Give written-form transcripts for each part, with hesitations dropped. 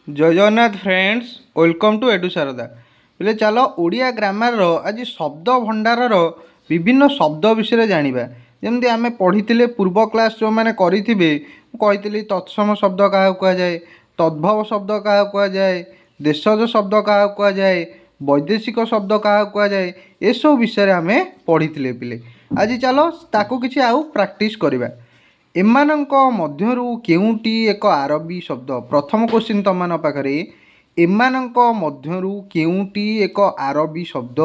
जय Jagannath friends, welcome to एडु Sharda. बोले चलो ओडिया ग्रामर आज शब्द भंडार विभिन्न शब्द विषय जानिबा। जमती आमे पढ़ी पूर्व क्लास जो मैंने कही तत्सम शब्द क्या कहुए, तद्भव शब्द क्या कहुए, देशज शब्द क्या कहुए, वैदेशिक शब्द क्या कहुए, ये सब विषय आम पढ़ी पिले। आज चलो ताकू किसी आउ प्रैक्टिस करवा। एमानंक मध्यरु केउंटी एक आरबी शब्द। प्रथम क्वेश्चन तुम मान पाखरे एमानंक मध्यरु केउंटी एक आरबी शब्द।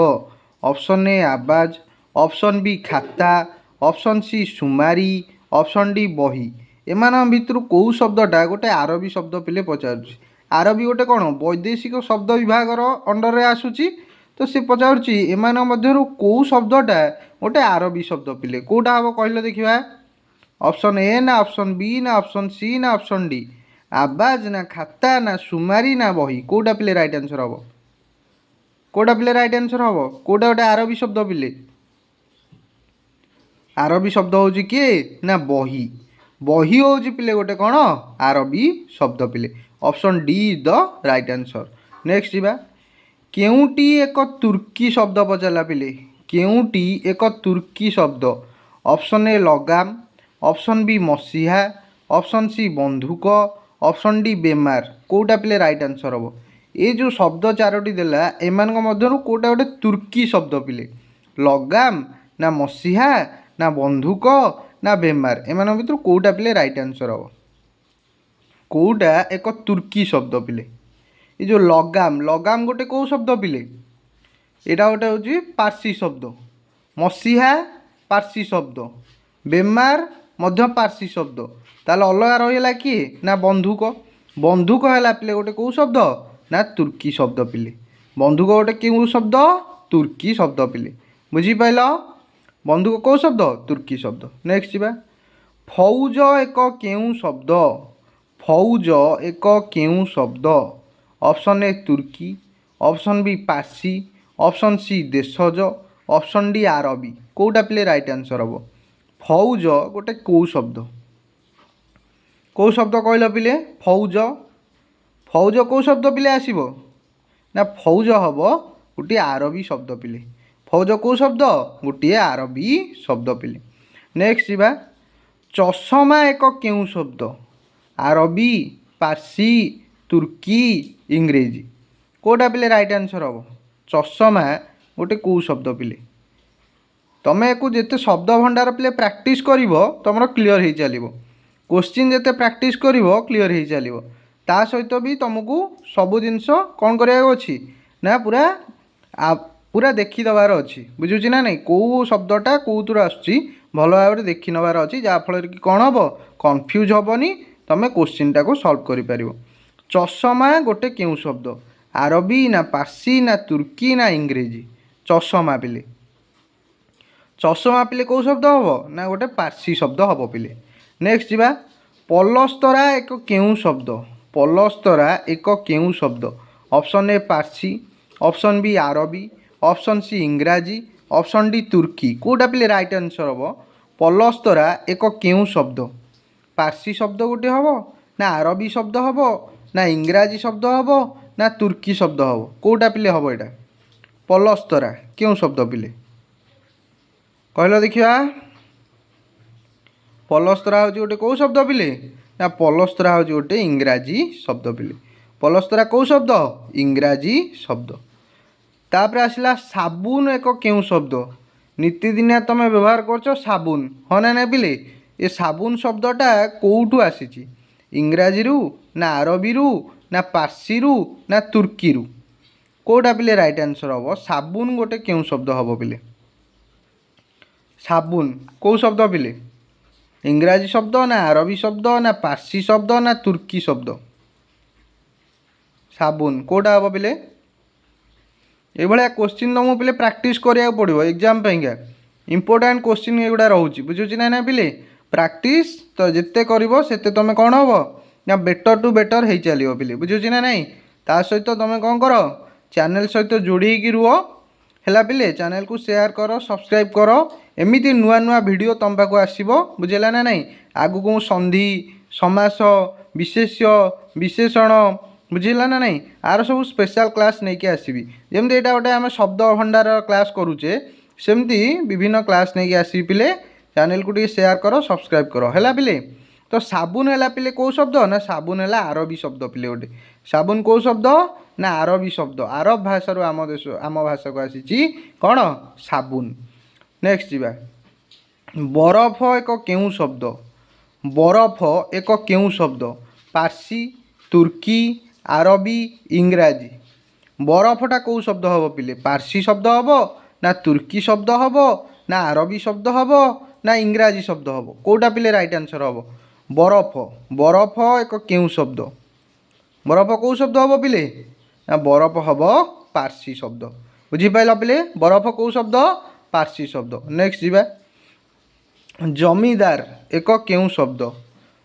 ऑप्शन ए आवाज, ऑप्शन बी खाता, ऑप्शन सी सुमारी, ऑप्शन डी बही। एमान भितर कौ शब्दटा गोटे आरबी शब्द पिले पचारुछि। आरबी गोटे कौन वैदेशिक शब्द विभाग अंडर रे आसुची। तो सी पचारुछि एमान मध्यरु कौ शब्दटा गोटे आरबी शब्द पिले कोटा हम कहले देखिबा। ऑप्शन ए ना ऑप्शन बी ना ऑप्शन सी ना ऑप्शन डी। आवाज ना खाता ना सुमारी ना बही कोटा पिले राइट आंसर हम। कोटा पिले राइट आंसर हम कोटा गोटे आरबी शब्द पिले। आरबी शब्द हूँ किए ना बही। बही हूँ पिले गोटे कौन आरबी शब्द पिले। Option D is the right answer. Next जीवा केउंटी एक तुर्की शब्द पचारा पिले। केउंटी एक तुर्की शब्द। ऑप्शन ए लगाम, ऑप्शन बी मसीहा, ऑप्शन सी बंधुक, ऑप्शन डी बेमार कोटा पिले राइट आंसर हम। ये जो शब्द चारोटी देला एमान मध्यरु कोटा गोटे तुर्की शब्द पिले। लगाम ना मसीहा ना बंधुक ना बेमार एमान भितर कोटा पिले राइट आंसर हम। कोटा एक तुर्की शब्द पिले। ये जो लगाम लगाम गोटे कौ शब्द पिले। यहाँ गोटे हूँ पार्सी शब्द। मसीहा पार्सी शब्द, बेमार मध्य पार्सी शब्द। ताल अलग रहीला किए ना बंधुक। बंधुक है पिले गोटे कौ शब्द ना तुर्की शब्द पिले। बंधुक गोटे क्यों शब्द तुर्की शब्द पिले। बुझीपाल बंधुक कौ शब्द तुर्की शब्द। नेक्स्ट जीवा फौज एक क्यों शब्द। फौज एक क्यों शब्द। ऑप्शन ए तुर्की, option B Parsi, option C देशज, ऑप्शन डी आरबी कोटा पिले राइट आंसर हम। फौज गोटे कौ शब्द। कौ शब्द कहल पिले फौज। फौज कौ शब्द पिले आसब ना फौज हम गोटे आरबी शब्द पिले। फौज कौ शब्द गोटे आरबी शब्द पिले। नेक्स्ट जीवा चषमा एक क्यों शब्द। आरबी, पार्सी, तुर्की, इंग्रेजी कोटा पिले राइट आंसर हम। चषमा गोटे कौ शब्द पिले। तमें को जिते शब्द भंडार पिले प्रैक्टिस करिवो तुमर क्लीयर हो चलो। क्वेश्चन जिते प्रैक्टिस करिवो क्लीयर हो चलो। ता सहित भी तुमको सब जिनस कौन कराया अच्छी ना पूरा पूरा देखीदबार अच्छी। बुझुची ना नहीं कौ शब्दटा कौर आसुची भल भाव देखी नबार अच्छी जहाँफल कि कौन हम कन्फ्यूज हेनी तुम क्वेश्चन टाक सल्व कर। चषमा गोटे क्यों शब्द। आरबी ना पार्सी ना तुर्की ना इंग्रेजी। चषमा पिले। चषमा पिले कौ शब्द हम ना गोटे पार्सी शब्द हम पिले। नेक्स्ट जीवा पलस्तरा एक क्यों शब्द। पलस्तरा एक क्यों शब्द। Option A Parsi, option B Arabi, option C Ingraji, option D Turki कोटा पिले राइट आंसर हम। पलस्तरा एक क्यों शब्द। पार्सी शब्द गोटे हम ना आरबी शब्द हम ना इंग्राजी शब्द हम ना तुर्की शब्द हम कोटा पिले हम। यहाँ पलस्तरा क्यों शब्द पिले कहल देखिया। पलस्तरा हूँ गोटे कौ शब्द पिले ना पलस्तरा हूँ गोटे इंग्राजी शब्द पिले। पलस्तरा कौ शब्द इंग्राजी शब्द। तापर आसला साबुन एक क्यों शब्द। नीतिदिनिया तुम व्यवहार कर साबुन हाँ ना ना पिले। ये साबुन शब्दटा कौटू आसी इंग्राजी रु ना आरबी रु ना पार्सी रु ना तुर्की रु कोटा पिले राइट आंसर हम। साबुन गोटे क्यों शब्द हम पिले। साबुन कौ शब्द पिले। इंग्राजी शब्द ना आरबी शब्द ना पार्सी शब्द ना तुर्की शब्द। साबुन कोटा हम पिले। ये भाया क्वेश्चन तुमको पिले प्रैक्टिस करा पड़ो एग्जाम इंपोर्टाट क्वेश्चन एगुड़ा रोचे बुझुची ना पिले। प्रैक्टिस तो जिते करते तुम कौन हम ना बेटर टू बेटर हो चलो पिले बुझुची ना नहीं। ता सहित तुम कौन कर चैनल सहित जोड़ी रुह है पिले। चैनल को शेयर कर सब्सक्राइब कर एमती नुआ नुआ वीडियो तुम पाक आसो बुझेगा ना नहीं। आगु को संधि समास विशेष्य विशेषण बुझिला ना नहीं आर सब स्पेशल क्लास नहीं कि आसबि जमती यहाँ गोटे आम शब्द भंडार क्लास करुचे सेमती विभिन्न क्लास नहीं कि आसबि पिले चैनल को शेयर कर सब्सक्राइब कर है पिले तो साबुन है पिले कौ शब्द ना साबुन है आरबी शब्द पिले गोटे साबुन कौ शब्द ना आरबी शब्द आरब भाषा आम देश आम भाषा को आसी कौन साबुन नेक्स्ट जीवा बरफ एक केउं शब्द बरफ एक केउं शब्द पार्सी तुर्की आरबी इंग्राजी बरफटा कौ शब्द हम पिले पार्सी शब्द हम ना तुर्की शब्द हम ना आरबी शब्द हम ना इंग्राजी शब्द हम कौटा पिले राइट आंसर हम बरफ बरफ एक केउं शब्द बरफ कौ शब्द हम पिले ना बरफ हम पार्सी शब्द बुझीपाल पिले बरफ कौ शब्द पार्सी शब्द नेक्स्ट जीवा जमीदार एक केउं शब्द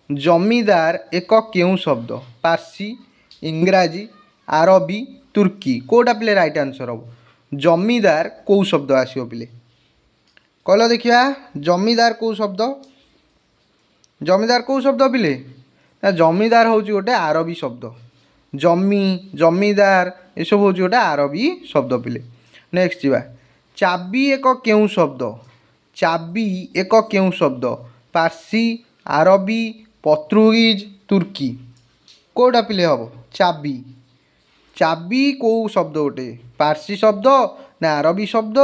जमीदार एक केउं शब्द पार्सी इंग्राजी आरबी तुर्की कौटा पिले राइट आंसर हम जमीदार कौ शब्द आसो पिले कहल देखिया जमीदार कौ शब्द जमीदार कौ शब्द पिले ना जमीदार हूँ गोटे आरबी शब्द जमी जमीदार ये सब हूँ गोटे आरबी शब्द पिले नेक्स्ट जीवा चाबी एक केउं शब्द चाबी एक केउं शब्द पार्सी आरबी पोर्तुगीज तुर्की कौटा पिले हम चाबी चाबी कौ शब्द गोटे पार्सी शब्द ना आरबी शब्द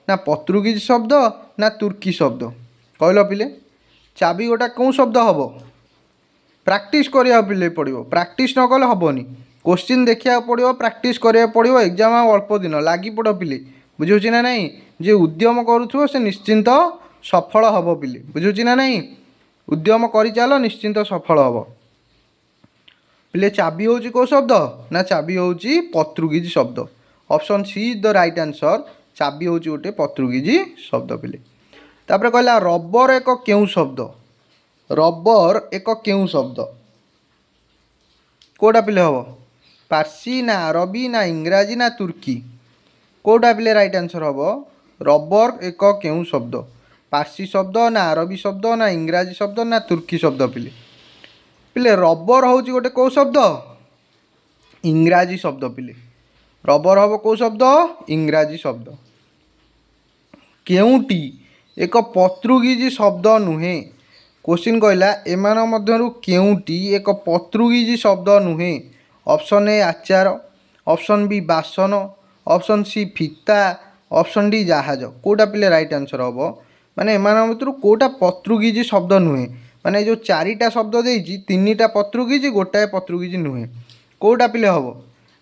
ना पोर्तुगीज शब्द ना तुर्की शब्द कहल पिले चाबी गोटा कौन शब्द हम प्रैक्टिस करिया पिले पड़ो प्रैक्टिस न कले हेनी क्वेश्चन देखा पड़ो प्रैक्टिस करिया पड़ो एग्जाम अल्प दिन लगी पड़ पिले बुझे ना नहीं जे उद्यम करुथो से निश्चिंत सफल हम पिले बुझे ना नहीं उद्यम कर चल निश्चिंत सफल हम पिले चाबी हूँ कौ शब्द ना चाबी हूँ पोर्तुगीज शब्द option C is the right answer चाबी हूँ गोटे पोर्तुगीज शब्द पिले तापर कहला रबर एक केउं शब्द रबर एक केउं शब्द कौटा पिले हम पार्सी ना आरबी ना इंग्राजी ना तुर्की कौटा पिले राइट आंसर हम रबर एक केउं शब्द पार्सी शब्द ना आरबी शब्द ना इंग्राजी शब्द ना तुर्की शब्द पिले पिले रबर हूँ गोटे कौ शब्द इंग्राजी शब्द पिले रबर हम कौ शब्द इंग्राजी शब्द केउंटी एक पोर्तुगीज शब्द नुहे क्वेश्चन कहला एमान मध्यरु केउंटी एक पोर्तुगीज शब्द नुहे ऑप्शन ए आचार ऑप्शन बी बासन ऑप्शन सी फिता ऑप्शन डी जहाज कौटा पिले राइट आंसर हम माने एमान मध्यरु कौटा पोर्तुगीज शब्द नुहे माने जो चारिटा शब्द देइछि तीनिटा पोर्तुगीज गोटाए पोर्तुगीज नुहे कौटा पिले हम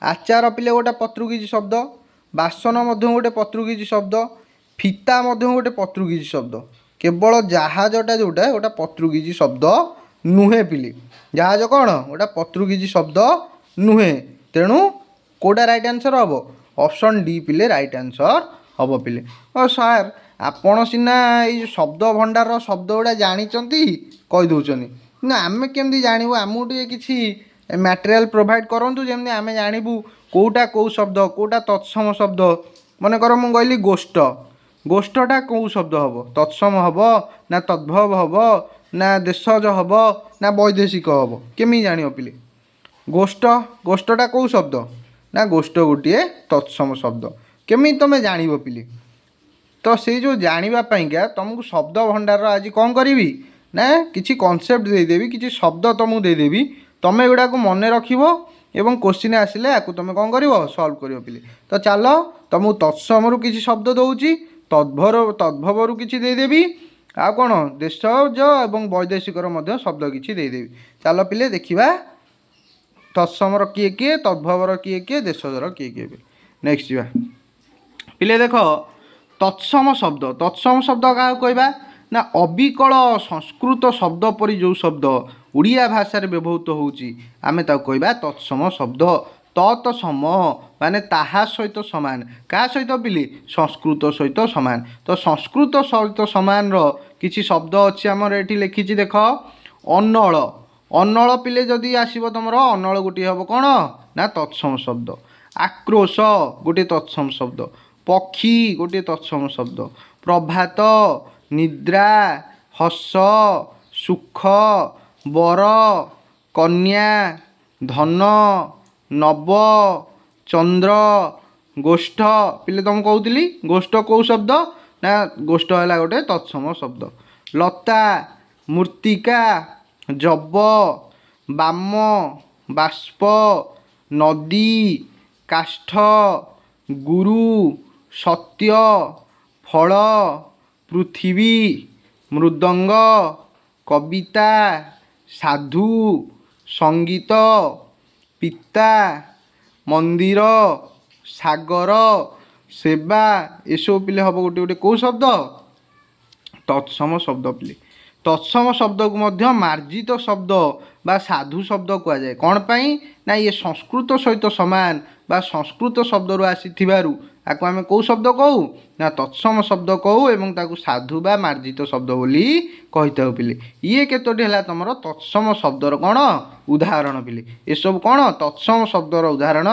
आचार पिले गोटे पोर्तुगीज शब्द बासन मध्य गोटे पोर्तुगीज शब्द फिता मध्य गोटे पोर्तुगीज शब्द केवल जहाजटा जोटा गोटे पोर्तुगीज शब्द नुहे पिले जहाज कौन गोटे पोर्तुगीज शब्द नुहे तेणु कौटा राइट आंसर हम ऑप्शन डी पिले राइट आंसर हम पिले और सार आपण सीना ये शब्द भंडार शब्द गुड़ा जानी कहीदे ना आम केमती जानू आमको टे किसी मटेरियल प्रोवाइड करूँ जमी आम जानू कौटा कौ शब्द कौटा तत्सम शब्द मन कर मुझे कहली गोष्ठ गोष्ठटा कौ शब्द हम तत्सम हम ना तद्भव हम ना देशज हम ना वैदेशिक हम केमी जान पिले गोष्ठ गोष्ठटा कौ शब्द ना गोष्ठ गोटे तत्सम शब्द केमी तुम जान पिले तो से जो जानापीका तुमको शब्द भंडार आज कौन करी ना किसी कनसेप्ट देदेवी किसी शब्द तुमको देदेवी तुम एगुड़ा को मन रखिब एवं क्वेश्चन आसिले या तुम कौन कर सल्व कर पिले तो चल तुमको तत्सम किसी शब्द दूसरी तद्भव किसी देदेवी आ कौन देशज एवं वैदेशिकर शब्द किसी देदेवी चल पिले देखा तत्समर किए किए तद्भवर किए किए देशजर किए किए नेक्स्ट जा पिले देख तत्सम शब्द क्या कहवा ना अविकल संस्कृत शब्द परी जो शब्द उड़िया भाषा व्यवहृत होउची आमे ता कहवा तत्सम शब्द तत्सम माने ताहा सहित समान क्या सहित पिले संस्कृत सहित समान तो संस्कृत सहित समान रो किसी शब्द अच्छी आमर ये लिखी देख अन्नल अन्नल पिले जदि आसब तुम अन्नल गोटे हम कौन ना तत्सम शब्द आक्रोश गोटे तत्सम शब्द पक्षी गोटे तत्सम शब्द प्रभात निद्रा हस सुख बर कन्या धन नव चंद्र गोष्ठ पिले तुम कहूली गोष्ठ कौ शब्द ना गोष्ठ है गोटे तत्सम शब्द लता मूर्तिका जब बाम बाष्प नदी काष्ठ गुरु सत्य फल पृथ्वी मृदंग कविता साधु संगीत पिता मंदिर सागर सेवा एसबू पिले हम गोटे गोटे कौ शब्द तत्सम शब्द पिले तत्सम शब्द को मध्य मार्जित शब्द बा साधु शब्द कह जाए कौन पाई ना ये संस्कृत सहित समान बा संस्कृत शब्द रु आसीथिबारु आको आमे कौ शब्द कहू ना तत्सम शब्द कहू एवं ताकू साधु बा मार्जित शब्द बोली कहिताउ पिले ये केतोटी हला तमरो तत्सम शब्दर कौन उदाहरण पिले ए सब कौन तत्सम शब्दर उदाहरण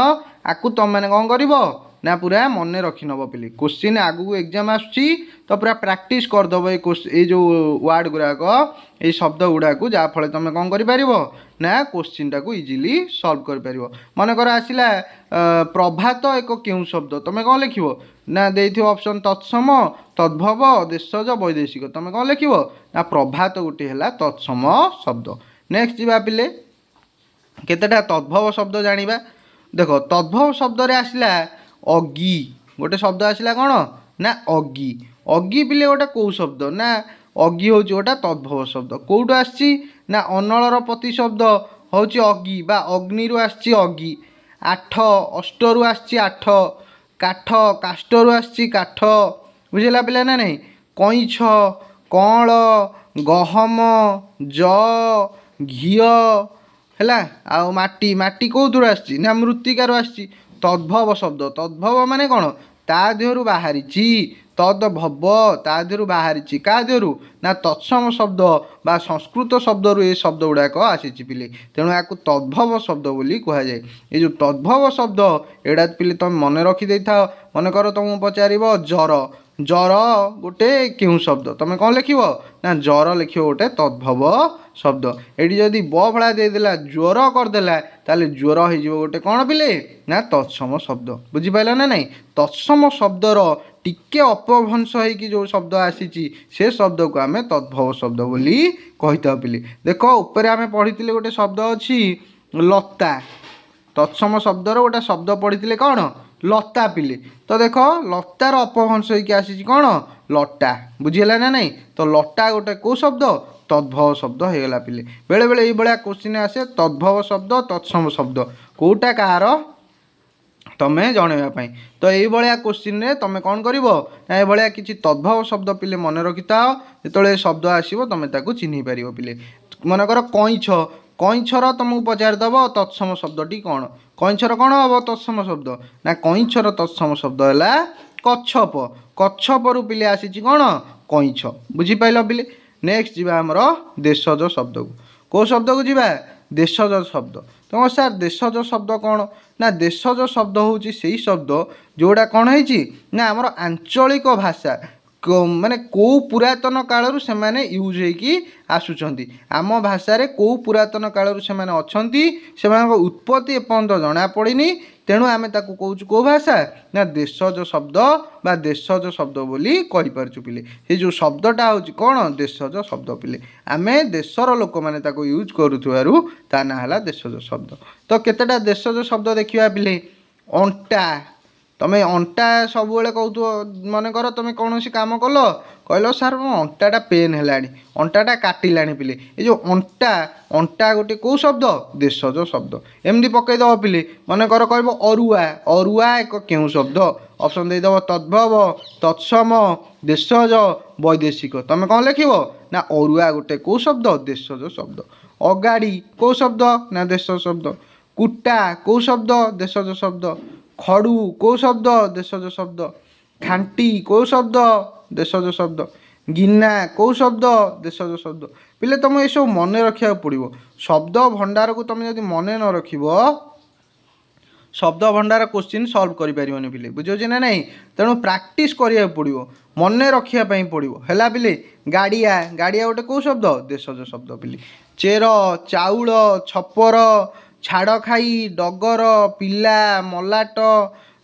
आकू तुम मैंने कौन करिवो ना पूरा मन रखी नब पिले क्वेश्चन आगू एग्जाम आसुची तो पूरा प्रैक्टिस करदब ये जो वर्ड गुड़ाक ये शब्द गुड़ाक जहाँफल तुम कौन कर ना क्वेश्चन टाक इजिली सल्व कर मन कर आसला प्रभात एक क्यों शब्द तुम कौन लिख ना दे ऑप्शन तत्सम तद्भव देशज वैदेशिक तुम कौन लिख ना प्रभात गोटे है तत्सम शब्द नेक्स्ट जीवा पिले केतेटा तद्भव शब्द जानिबा देख तद्भव शब्द रे आसला अगी गोटे शब्द आसला कौन ना अगी अगी पिले गोटे कौ शब्द ना अगी हूँ गोटा तद्भव शब्द कौटू आसी ना अनलर प्रति शब्द हूँ अगी बा अग्नि आसी अगी आठ अष्टु आसी आठ काठ काष्टु आसी काठ बुझेगा पिला ना नहीं कईछ कल गहम ज घीओ है आ माटी माटी कौथर आसी ना मृत्तिकार आसी तद्भव शब्द तद्भव माने कौन ता देहरु बाहरी तद्भव ता देहरु बाहरी क्या देहरु ना तत्सम शब्द बा संस्कृत शब्द रु ये शब्द गुड़ाक आसी पिले तेणु या तद्भव शब्द बोली कह जाए ये जो तद्भव शब्द एड़ा पिले तुम मन रखी दे था मन कर तुमको पचार जर जर गोटे क्यों शब्द तुम कौन लिख ना जर लिख गोटे तद्भव शब्द ये जदि ब भड़ा देदेला ज्वर करदेला ताले ज्वर हो गोटे कौन पिले ना तत्सम शब्द बुझीपाल ना नहीं तत्सम शब्दर टिके अपभ्रंश होगी जो शब्द आसी से शब्द को आम तद्भव शब्द बोली कही पिले देख ऊपर आम पढ़ी गोटे शब्द अच्छी लता तत्सम शब्दर गोटे शब्द पढ़ी कौन लता पिले तो देख लतार अपभ्रंश होगी आसी कौन लटा बुझीगला ना नहीं तो लटा गोटे कौ शब्द तद्भव शब्द होगा पिले बेले बेले ये क्वेश्चन आसे तद्भव शब्द तत्सम शब्द कौटा कहार तमें जनवाई तो ये क्वेश्चन रे तुम कौन कर ये किसी तद्भव शब्द पिले मन रखी था जो शब्द आसो तुम ताकू चिन्ह पार पिले मनकर कईछ कईछर तुमको पचारदेव तत्सम शब्दटी कौन कईछर कौन हम तत्सम शब्द ना कईछर तत्सम शब्द है कच्छप कच्छप रु पिले आसी कौन कईछ बुझीपाल पिले नेक्स्ट जीवा आमर देशज शब्द को शब्द को जीवा देशज शब्द तो सार देशज शब्द कौन ना देशज शब्द हूँ से शब्द जोड़ा कौन है ना आमर आंचलिक भाषा माने कौ पुरातन कालरू से माने यूज होगी आसुचंती आम भाषा रे कौ पुरातन कालरू से माने अछंती से उत्पत्ति एपर्यंत जना पड़नी तेणु आम ताकू कहूँ कौ भाषा ना देशज शब्द बा देशज शब्द बोली कहि पारछु पिले ये जो शब्दटा हूँ कौन देशज शब्द पिले आम देशर लोक मैंने ताकू यूज करूथुवारु ता ना हला देशज शब्द तो केतेटा देशज शब्द देखिया पिले अंटा तुम्हें अंटा सब कहू मन कर तुम कौन कम कल कहल सार मो अंटाटा पेन है अंटाटा काटिला पिले ये जो अंटा अंटा गोटे कौ शब्द देशज शब्द एमती पकईदेव पिले मन कर कह अरुआ अरुआ एक क्यों शब्द ऑप्शन देदेव तद्भव तत्सम देशज वैदेशिक तुम कौन लिख ना अरुआ गोटे कौ शब्द देशज शब्द अगाड़ी कौ शब्द ना देशज शब्द कुटा कौ शब्द देशज शब्द खड़ू कौ शब्द देशज शब्द खांटी कौ शब्द देशज शब्द गिना कौ शब्द देशज शब्द पिले तुम ये सब मन रखा पड़ो शब्द भंडार को तुम जब मन न रख शब्द भंडार क्वेश्चन सॉल्व कर पारिबनी पिले बुझे ना नहीं तेणु प्रैक्टिस करिया पड़ो मन रखापी पड़ो है पिले गाड़िया गाड़िया गोटे कौ शब्द देशज शब्द पिले चेर चाउल छपर ଛାଡ଼ ଖାଇ, ଡଗର, ପିଲା, ମଲାଟ,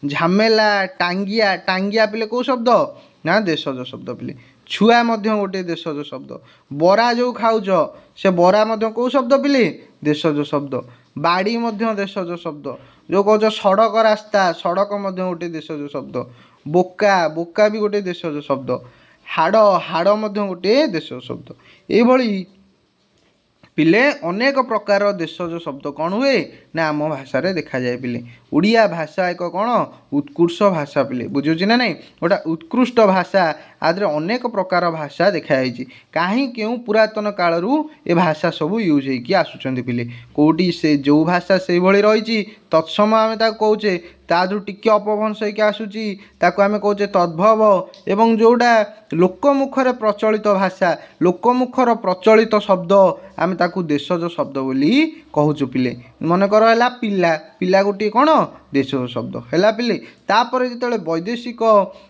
ଝାମେଲା, ଟାଙ୍ଗିଆ। ଟାଙ୍ଗିଆ ପିଲେ କେଉଁ ଶବ୍ଦ? ନା ଦେଶଜ ଶବ୍ଦ ପିଲେ। ଛୁଆ ମଧ୍ୟ ଗୋଟିଏ ଦେଶଜ ଶବ୍ଦ। ବରା ଯେଉଁ ଖାଉଛ ସେ ବରା ମଧ୍ୟ କେଉଁ ଶବ୍ଦ ପିଲେ? ଦେଶଜ ଶବ୍ଦ। ବାଡ଼ି ମଧ୍ୟ ଦେଶଜ ଶବ୍ଦ। ଯେଉଁ କହୁଛ ସଡ଼କ ରାସ୍ତା, ସଡ଼କ ମଧ୍ୟ ଗୋଟିଏ ଦେଶଜ ଶବ୍ଦ। ବୋକା, ବୋକା ବି ଗୋଟିଏ ଦେଶଜ ଶବ୍ଦ। ହାଡ଼, ହାଡ଼ ମଧ୍ୟ ଗୋଟିଏ ଦେଶଜ ଶବ୍ଦ। ଏଇଭଳି ପିଲେ ଅନେକ ପ୍ରକାର ଦେଶଜ ଶବ୍ଦ କ'ଣ ହୁଏ ନା ଆମ ଭାଷାରେ ଦେଖାଯାଏ ପିଲେ। ଓଡ଼ିଆ ଭାଷା ଏକ କ'ଣ ଉତ୍କୃଷ୍ଟ ଭାଷା ପିଲେ। ବୁଝୁଛି ନା ନାହିଁ? ଗୋଟେ ଉତ୍କୃଷ୍ଟ ଭାଷା, ଆଦେହରେ ଅନେକ ପ୍ରକାର ଭାଷା ଦେଖାଯାଇଛି। କାହିଁ କେଉଁ ପୁରାତନ କାଳରୁ ଏ ଭାଷା ସବୁ ୟୁଜ୍ ହେଇକି ଆସୁଛନ୍ତି ପିଲେ। କେଉଁଠି ସେ ଯେଉଁ ଭାଷା ସେଇଭଳି ରହିଛି ତତ୍ସମ ଆମେ ତାକୁ କହୁଛେ, ତା ଦେହରୁ ଟିକେ ଅପଭ୍ରଂଶ ହେଇକି ଆସୁଛି ତାକୁ ଆମେ କହୁଛେ ତଦ୍ଭବ। ଏବଂ ଯେଉଁଟା ଲୋକମୁଖରେ ପ୍ରଚଳିତ ଭାଷା, ଲୋକମୁଖର ପ୍ରଚଳିତ ଶବ୍ଦ, ଆମେ ତାକୁ ଦେଶଜ ଶବ୍ଦ ବୋଲି କହୁଛୁ ପିଲେ। ମନେକର ହେଲା ପିଲା, ପିଲା ଗୋଟିଏ କ'ଣ ଦେଶଜ ଶବ୍ଦ ହେଲା ପିଲେ। ତାପରେ ଯେତେବେଳେ ବୈଦେଶିକ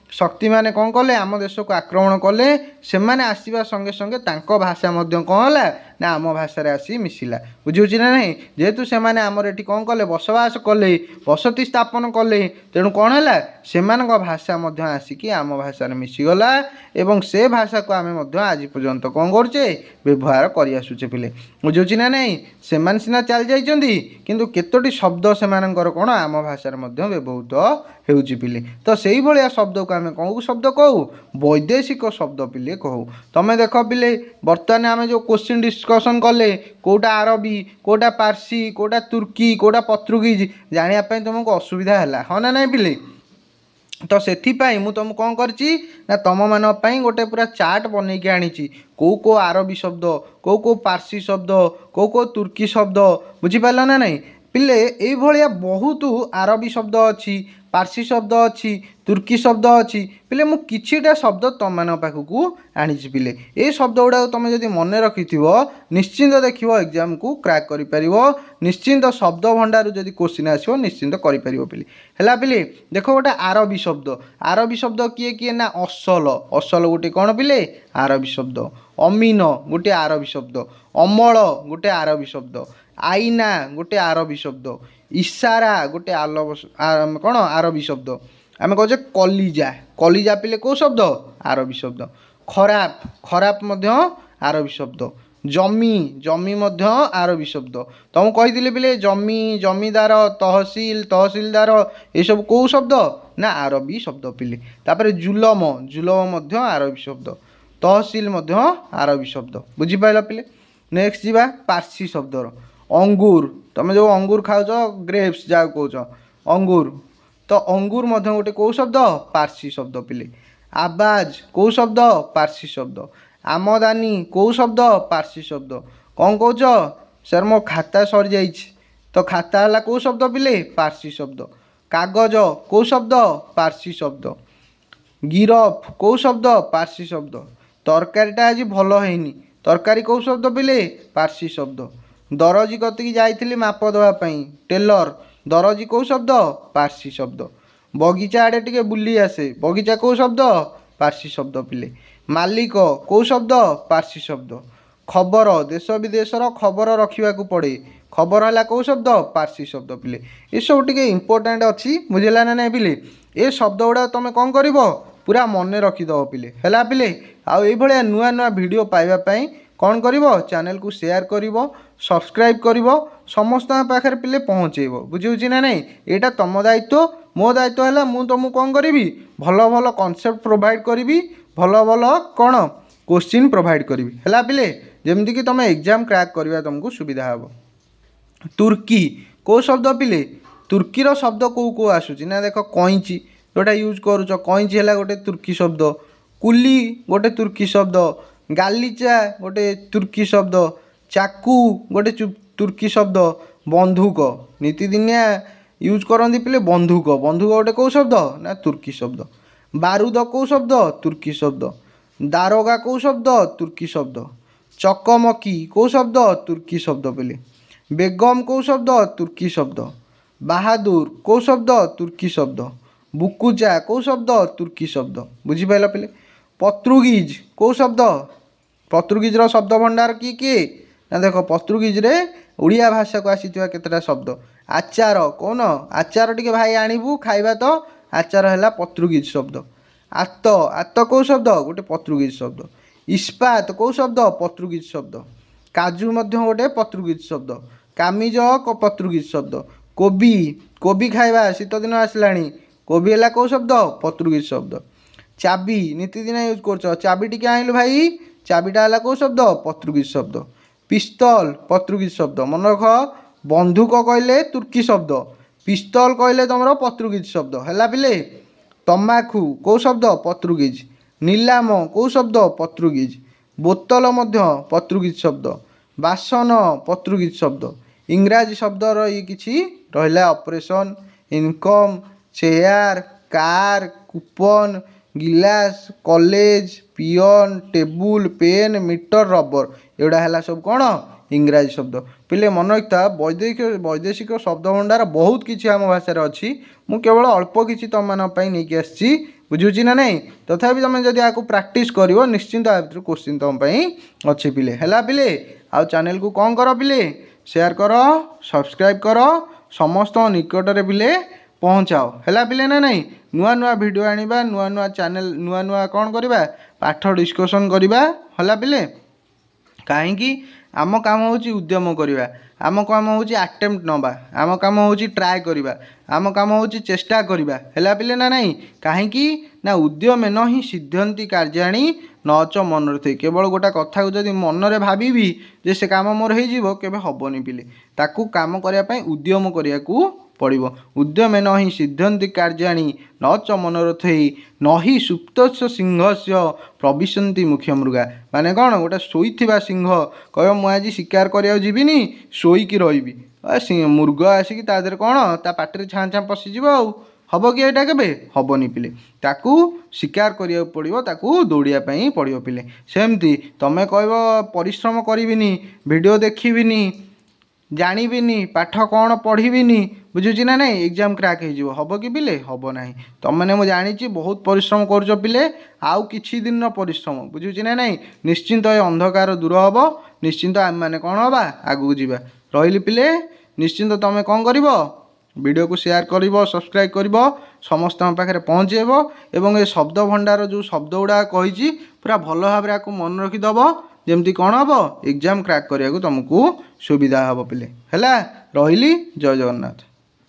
ଶକ୍ତିମାନେ କ'ଣ କଲେ, ଆମ ଦେଶକୁ ଆକ୍ରମଣ କଲେ, ସେମାନେ ଆସିବା ସଙ୍ଗେ ସଙ୍ଗେ ତାଙ୍କ ଭାଷା ମଧ୍ୟ କ'ଣ ହେଲା ନା ଆମ ଭାଷାରେ ଆସି ମିଶିଲା। ବୁଝିହେଉଛି ନା ନାହିଁ? ଯେହେତୁ ସେମାନେ ଆମର ଏଠି କ'ଣ କଲେ, ବସବାସ କଲେ, ବସତି ସ୍ଥାପନ କଲେ, ତେଣୁ କ'ଣ ହେଲା ସେମାନଙ୍କ ଭାଷା ମଧ୍ୟ ଆସିକି ଆମ ଭାଷାରେ ମିଶିଗଲା ଏବଂ ସେ ଭାଷାକୁ ଆମେ ମଧ୍ୟ ଆଜି ପର୍ଯ୍ୟନ୍ତ କ'ଣ କରୁଛେ, ବ୍ୟବହାର କରିଆସୁଛେ ପିଲେ। ବୁଝିହେଉଛି ନା ନାହିଁ? ସେମାନେ ସିନା ଚାଲି ଯାଇଛନ୍ତି କିନ୍ତୁ କେତୋଟି ଶବ୍ଦ ସେମାନଙ୍କର କ'ଣ ଆମ ଭାଷାରେ ମଧ୍ୟ ବ୍ୟବହୃତ ହେଉଛି ପିଲେ। ତ ସେଇଭଳିଆ ଶବ୍ଦକୁ ଆମେ କେଉଁ ଶବ୍ଦ କହୁ? ବୈଦେଶିକ ଶବ୍ଦ ପିଲେ କହୁ। ତମେ ଦେଖ ପିଲେ, ବର୍ତ୍ତମାନ ଆମେ ଯେଉଁ କୋଶ୍ଚିନ୍ ଡିସ୍କସନ୍ କଲେ, କେଉଁଟା ଆରବୀ, କେଉଁଟା ପାର୍ସି, କେଉଁଟା ତୁର୍କୀ, କେଉଁଟା ପର୍ତ୍ତୁଗୀଜ, ଜାଣିବା ପାଇଁ ତୁମକୁ ଅସୁବିଧା ହେଲା, ହଁ ନା ନାହିଁ ପିଲେ? ତ ସେଥିପାଇଁ ମୁଁ ତୁମକୁ କ'ଣ କରିଛି ନା ତୁମମାନଙ୍କ ପାଇଁ ଗୋଟେ ପୁରା ଚାର୍ଟ ବନେଇକି ଆଣିଛି। କେଉଁ କେଉଁ ଆରବୀ ଶବ୍ଦ, କେଉଁ କେଉଁ ପାର୍ସି ଶବ୍ଦ, କେଉଁ କେଉଁ ତୁର୍କୀ ଶବ୍ଦ, ବୁଝିପାରିଲ ନା ନାହିଁ ପିଲେ? ଏଇଭଳିଆ ବହୁତ ଆରବୀ ଶବ୍ଦ ଅଛି, ପାର୍ସି ଶବ୍ଦ ଅଛି, ତୁର୍କୀ ଶବ୍ଦ ଅଛି ପିଲେ। ମୁଁ କିଛିଟା ଶବ୍ଦ ତୁମମାନଙ୍କ ପାଖକୁ ଆଣିଛି ପିଲେ। ଏ ଶବ୍ଦ ଗୁଡ଼ାକ ତୁମେ ଯଦି ମନେ ରଖିଥିବ ନିଶ୍ଚିନ୍ତ ଦେଖିବ ଏକ୍ଜାମ୍କୁ କ୍ରାକ୍ କରିପାରିବ। ନିଶ୍ଚିନ୍ତ ଶବ୍ଦ ଭଣ୍ଡାରରୁ ଯଦି କୋଶ୍ଚିନ୍ ଆସିବ ନିଶ୍ଚିନ୍ତ କରିପାରିବ ପିଲେ। ହେଲା ପିଲେ, ଦେଖ ଗୋଟେ ଆରବୀ ଶବ୍ଦ। ଆରବୀ ଶବ୍ଦ କିଏ କିଏ ନା ଅସଲ, ଅସଲ ଗୋଟେ କ'ଣ ପିଲେ ଆରବୀ ଶବ୍ଦ। ଅମିନ ଗୋଟେ ଆରବୀ ଶବ୍ଦ। ଅମଳ ଗୋଟେ ଆରବୀ ଶବ୍ଦ। ଆଇନା ଗୋଟେ ଆରବୀ ଶବ୍ଦ। ଇସାରା ଗୋଟେ କ'ଣ ଆରବୀ ଶବ୍ଦ। ଆମେ କହୁଛେ କଲିଜା, କଲିଜା ପିଲେ କେଉଁ ଶବ୍ଦ? ଆରବୀ ଶବ୍ଦ। ଖରାପ, ଖରାପ ମଧ୍ୟ ଆରବୀ ଶବ୍ଦ। ଜମି, ଜମି ମଧ୍ୟ ଆରବୀ ଶବ୍ଦ। ତ ମୁଁ କହିଥିଲି ପିଲେ ଜମି, ଜମିଦାର, ତହସିଲ, ତହସିଲଦାର, ଏସବୁ କେଉଁ ଶବ୍ଦ ନା ଆରବୀ ଶବ୍ଦ ପିଲେ। ତାପରେ ଜୁଲମ, ଜୁଲମ ମଧ୍ୟ ଆରବୀ ଶବ୍ଦ। ତହସିଲ ମଧ୍ୟ ଆରବୀ ଶବ୍ଦ। ବୁଝିପାରିଲ ପିଲେ? ନେକ୍ସଟ ଯିବା ପାର୍ସି ଶବ୍ଦର। ଅଙ୍ଗୁର, ତୁମେ ଯେଉଁ ଅଙ୍ଗୁର ଖାଉଛ, ଗ୍ରେପ୍ସ ଯାହାକୁ କହୁଛ ଅଙ୍ଗୁର, ତ ଅଙ୍ଗୁର ମଧ୍ୟ ଗୋଟେ କେଉଁ ଶବ୍ଦ? ପାର୍ସି ଶବ୍ଦ ପିଲେ। ଆବାଜ କେଉଁ ଶବ୍ଦ? ପାର୍ସି ଶବ୍ଦ। ଆମଦାନୀ କେଉଁ ଶବ୍ଦ? ପାର୍ସି ଶବ୍ଦ। କ'ଣ କହୁଛ ସାର୍ ମୋ ଖାତା ସରିଯାଇଛି, ତ ଖାତା ହେଲା କେଉଁ ଶବ୍ଦ ପିଲେ? ପାର୍ସି ଶବ୍ଦ। କାଗଜ କେଉଁ ଶବ୍ଦ? ପାର୍ସି ଶବ୍ଦ। ଗିରଫ କେଉଁ ଶବ୍ଦ? ପାର୍ସି ଶବ୍ଦ। ତରକାରୀଟା ଆଜି ଭଲ ହେଇନି, ତରକାରୀ କେଉଁ ଶବ୍ଦ ପିଲେ? ପାର୍ସି ଶବ୍ଦ। ଦରଜି କତିକି ଯାଇଥିଲି ମାପ ଦେବା ପାଇଁ, ଟେଲର, ଦରଜି କେଉଁ ଶବ୍ଦ? ପାର୍ସି ଶବ୍ଦ। ବଗିଚା ଆଡ଼େ ଟିକେ ବୁଲି ଆସେ, ବଗିଚା କେଉଁ ଶବ୍ଦ? ପାର୍ସି ଶବ୍ଦ ପିଲେ। ମାଲିକ କେଉଁ ଶବ୍ଦ? ପାର୍ସି ଶବ୍ଦ। ଖବର, ଦେଶ ବିଦେଶର ଖବର ରଖିବାକୁ ପଡ଼େ, ଖବର ହେଲା କେଉଁ ଶବ୍ଦ? ପାର୍ସି ଶବ୍ଦ ପିଲେ। ଏସବୁ ଟିକେ ଇମ୍ପୋର୍ଟାଣ୍ଟ ଅଛି, ବୁଝିଲା ନା ନାହିଁ ପିଲେ? ଏ ଶବ୍ଦ ଗୁଡ଼ାକ ତୁମେ କ'ଣ କରିବ ପୁରା ମନେ ରଖିଦେବ ପିଲେ। ହେଲା ପିଲେ? ଆଉ ଏଇଭଳିଆ ନୂଆ ନୂଆ ଭିଡ଼ିଓ ପାଇବା ପାଇଁ କ'ଣ କରିବ? ଚ୍ୟାନେଲକୁ ସେୟାର କରିବ, ସବସ୍କ୍ରାଇବ୍ କରିବ, ସମସ୍ତଙ୍କ ପାଖରେ ପିଲେ ପହଞ୍ଚେଇବ। ବୁଝିହେଉଛି ନା ନାହିଁ? ଏଇଟା ତୁମ ଦାୟିତ୍ୱ। ମୋ ଦାୟିତ୍ୱ ହେଲା ମୁଁ ତୁମକୁ କ'ଣ କରିବି, ଭଲ ଭଲ କନସେପ୍ଟ ପ୍ରୋଭାଇଡ଼ କରିବି, ଭଲ ଭଲ କ'ଣ କୋଶ୍ଚିନ୍ ପ୍ରୋଭାଇଡ଼ କରିବି। ହେଲା ପିଲେ? ଯେମିତିକି ତୁମେ ଏକ୍ଜାମ୍ କ୍ରାକ୍ କରିବା ତୁମକୁ ସୁବିଧା ହେବ। ତୁର୍କୀ କେଉଁ ଶବ୍ଦ ପିଲେ? ତୁର୍କୀର ଶବ୍ଦ କେଉଁ କେଉଁ ଆସୁଛି ନା ଦେଖ, କଇଁଚି ଯେଉଁଟା ୟୁଜ୍ କରୁଛ, କଇଁଚି ହେଲା ଗୋଟେ ତୁର୍କୀ ଶବ୍ଦ। କୁଲି ଗୋଟେ ତୁର୍କୀ ଶବ୍ଦ। ଗାଲିଚା ଗୋଟେ ତୁର୍କୀ ଶବ୍ଦ। ଚାକୁ ଗୋଟେ ତୁର୍କୀ ଶବ୍ଦ। ବନ୍ଧୁକ ନୀତିଦିନିଆ ୟୁଜ୍ କରନ୍ତି ପିଲେ, ବନ୍ଧୁକ, ବନ୍ଧୁକ ଗୋଟେ କେଉଁ ଶବ୍ଦ ନା ତୁର୍କୀ ଶବ୍ଦ। ବାରୁଦ କେଉଁ ଶବ୍ଦ? ତୁର୍କୀ ଶବ୍ଦ। ଦାରୋଗା କେଉଁ ଶବ୍ଦ? ତୁର୍କୀ ଶବ୍ଦ। ଚକମକି କେଉଁ ଶବ୍ଦ? ତୁର୍କୀ ଶବ୍ଦ ପିଲେ। ବେଗମ କେଉଁ ଶବ୍ଦ? ତୁର୍କୀ ଶବ୍ଦ। ବାହାଦୁର କେଉଁ ଶବ୍ଦ? ତୁର୍କୀ ଶବ୍ଦ। ବୁକୁଚା କେଉଁ ଶବ୍ଦ? ତୁର୍କୀ ଶବ୍ଦ। ବୁଝିପାରିଲ ପିଲେ? ପର୍ତ୍ତୁଗୀଜ କେଉଁ ଶବ୍ଦ? ପର୍ତ୍ତୁଗୀଜର ଶବ୍ଦ ଭଣ୍ଡାର କିଏ କିଏ ନା ଦେଖ ପର୍ତ୍ତୁଗୀଜରେ ଓଡ଼ିଆ ଭାଷାକୁ ଆସିଥିବା କେତେଟା ଶବ୍ଦ। ଆଚାର କହୁନ, ଆଚାର ଟିକେ ଭାଇ ଆଣିବୁ ଖାଇବା ତ, ଆଚାର ହେଲା ପର୍ତ୍ତୁଗୀଜ ଶବ୍ଦ। ଆତ, ଆତ କେଉଁ ଶବ୍ଦ? ଗୋଟେ ପର୍ତ୍ତୁଗୀଜ ଶବ୍ଦ। ଇସ୍ପାତ କେଉଁ ଶବ୍ଦ? ପର୍ତ୍ତୁଗୀଜ ଶବ୍ଦ। କାଜୁ ମଧ୍ୟ ଗୋଟେ ପର୍ତ୍ତୁଗୀଜ ଶବ୍ଦ। କାମିଜ ପର୍ତ୍ତୁଗୀଜ ଶବ୍ଦ। କୋବି, କୋବି ଖାଇବା ଶୀତ ଦିନ ଆସିଲାଣି, କୋବି ହେଲା କେଉଁ ଶବ୍ଦ? ପର୍ତ୍ତୁଗୀଜ ଶବ୍ଦ। ଚାବି, ନିତିଦିନ ୟୁଜ୍ କରୁଛ, ଚାବି ଟିକେ ଆଣିଲୁ ଭାଇ, ଚାବିଟା ହେଲା କେଉଁ ଶବ୍ଦ? ପର୍ତ୍ତୁଗୀଜ ଶବ୍ଦ। ପିସ୍ତଲ ପର୍ତ୍ତୁଗୀଜ ଶବ୍ଦ, ମନେ ରଖ। ବନ୍ଧୁକ କହିଲେ ତୁର୍କୀ ଶବ୍ଦ, ପିସ୍ତଲ କହିଲେ ତୁମର ପର୍ତ୍ତୁଗୀଜ ଶବ୍ଦ ହେଲା ପିଲେ। ତମାଖୁ କେଉଁ ଶବ୍ଦ? ପର୍ତ୍ତୁଗୀଜ। ନିଲାମ କେଉଁ ଶବ୍ଦ? ପର୍ତ୍ତୁଗୀଜ। ବୋତଲ ମଧ୍ୟ ପର୍ତ୍ତୁଗୀଜ ଶବ୍ଦ। ବାସନ ପର୍ତ୍ତୁଗୀଜ ଶବ୍ଦ। ଇଂରାଜୀ ଶବ୍ଦର ଇଏ କିଛି ରହିଲା operation, income, chair, car, coupon, ଗିଲାସ, college, peon, table, pen, metre, rubber, ଏଗୁଡ଼ା ହେଲା ସବୁ କ'ଣ? ଇଂରାଜୀ ଶବ୍ଦ। ପିଲେ ମନେ ରଖିଥା, ବୈଦେଶିକ ଶବ୍ଦ ଭଣ୍ଡାର ବହୁତ କିଛି ଆମ ଭାଷାରେ ଅଛି। ମୁଁ କେବଳ ଅଳ୍ପ କିଛି ତୁମମାନଙ୍କ ପାଇଁ ନେଇକି ଆସିଛି, ବୁଝୁଛି ନା ନାହିଁ? ତଥାପି ତୁମେ ଯଦି ଆକୁ ପ୍ରାକ୍ଟିସ୍ କରିବ ନିଶ୍ଚିନ୍ତ ଆ ଭିତରୁ କୋଶ୍ଚିନ୍ ତୁମ ପାଇଁ ଅଛି ପିଲେ ହେଲା ପିଲେ। ଆଉ ଚ୍ୟାନେଲକୁ କ'ଣ କର ପିଲେ? ସେୟାର କର, ସବସ୍କ୍ରାଇବ୍ କର, ସମସ୍ତଙ୍କ ନିକଟରେ ପିଲେ ପହଞ୍ଚାଅ ହେଲା ପିଲେ ନା ନାହିଁ। ନୂଆ ନୂଆ ଭିଡ଼ିଓ ଆଣିବା, ନୂଆ ନୂଆ ଚ୍ୟାନେଲ, ନୂଆ ନୂଆ କ'ଣ କରିବା? ପାଠ ଡିସ୍କସନ୍ କରିବା ହେଲା ପିଲେ। କାହିଁକି? ଆମ କାମ ହେଉଛି ଉଦ୍ୟମ କରିବା, ଆମ କାମ ହେଉଛି ଆଟେମ୍ପ୍ଟ ନେବା, ଆମ କାମ ହେଉଛି ଟ୍ରାଏ କରିବା, ଆମ କାମ ହେଉଛି ଚେଷ୍ଟା କରିବା ହେଲା ପିଲେ ନା ନାହିଁ। କାହିଁକି ନା ଉଦ୍ୟମେନ ହିଁ ସିଦ୍ଧନ୍ତି କାର୍ଯ୍ୟାଣି ନଚ ମନରେ ଥଇ। କେବଳ ଗୋଟେ କଥାକୁ ଯଦି ମନରେ ଭାବିବି ଯେ ସେ କାମ ମୋର ହେଇଯିବ, କେବେ ହେବନି ପିଲେ। ତାକୁ କାମ କରିବା ପାଇଁ ଉଦ୍ୟମ କରିବାକୁ ପଡ଼ିବ। ଉଦ୍ୟମେନ ହିଁ ସିଦ୍ଧନ୍ତି କାର୍ଯ୍ୟାଣି ନଚ ମନୋରଥୈ ନହି ସୁପ୍ତସ୍ୟ ସିଂହସ୍ୟ ପ୍ରବିଶନ୍ତି ମୁଖ୍ୟ ମୃଗା। ମାନେ କ'ଣ? ଗୋଟେ ଶୋଇଥିବା ସିଂହ କହିବ ମୁଁ ଆଜି ଶିକାର କରିବାକୁ ଯିବିନି, ଶୋଇକି ରହିବି, ମୃଗ ଆସିକି ତା ଦେହରେ କ'ଣ ତା ପାଟିରେ ଛାଁ ଛାଁ ପଶିଯିବ। ଆଉ ହେବ କି ଏଇଟା? କେବେ ହେବନି ପିଲେ। ତାକୁ ଶିକାର କରିବାକୁ ପଡ଼ିବ, ତାକୁ ଦୌଡ଼ିବା ପାଇଁ ପଡ଼ିବ ପିଲେ। ସେମିତି ତୁମେ କହିବ ପରିଶ୍ରମ କରିବିନି, ଭିଡ଼ିଓ ଦେଖିବିନି, ଜାଣିବିନି, ପାଠ କ'ଣ ପଢ଼ିବିନି, ବୁଝୁଛି ନା ନାହିଁ, ଏକ୍ଜାମ୍ କ୍ରାକ୍ ହେଇଯିବ, ହେବ କି ପିଲେ? ହେବ ନାହିଁ। ତୁମମାନେ ମୁଁ ଜାଣିଛି ବହୁତ ପରିଶ୍ରମ କରୁଛ ପିଲେ, ଆଉ କିଛି ଦିନର ପରିଶ୍ରମ, ବୁଝୁଛି ନା ନାହିଁ। ନିଶ୍ଚିନ୍ତ ଏ ଅନ୍ଧକାର ଦୂର ହେବ, ନିଶ୍ଚିନ୍ତ ଆମେମାନେ କ'ଣ ହେବା? ଆଗକୁ ଯିବା। ରହିଲି ପିଲେ, ନିଶ୍ଚିନ୍ତ ତୁମେ କ'ଣ କରିବ? ଭିଡ଼ିଓକୁ ସେୟାର କରିବ, ସବସ୍କ୍ରାଇବ୍ କରିବ, ସମସ୍ତଙ୍କ ପାଖରେ ପହଞ୍ଚାଇବ ଏବଂ ଏ ଶବ୍ଦ ଭଣ୍ଡାର ଯେଉଁ ଶବ୍ଦ ଗୁଡ଼ାକ କହିଛି ପୁରା ଭଲ ଭାବରେ ଆକୁ ମନେ ରଖିଦେବ। ଯେମିତି କ'ଣ ହେବ? ଏକ୍ଜାମ୍ କ୍ରାକ୍ କରିବାକୁ ତୁମକୁ ସୁବିଧା ହେବ ପିଲେ ହେଲା। ରହିଲି, ଜୟ ଜଗନ୍ନାଥ।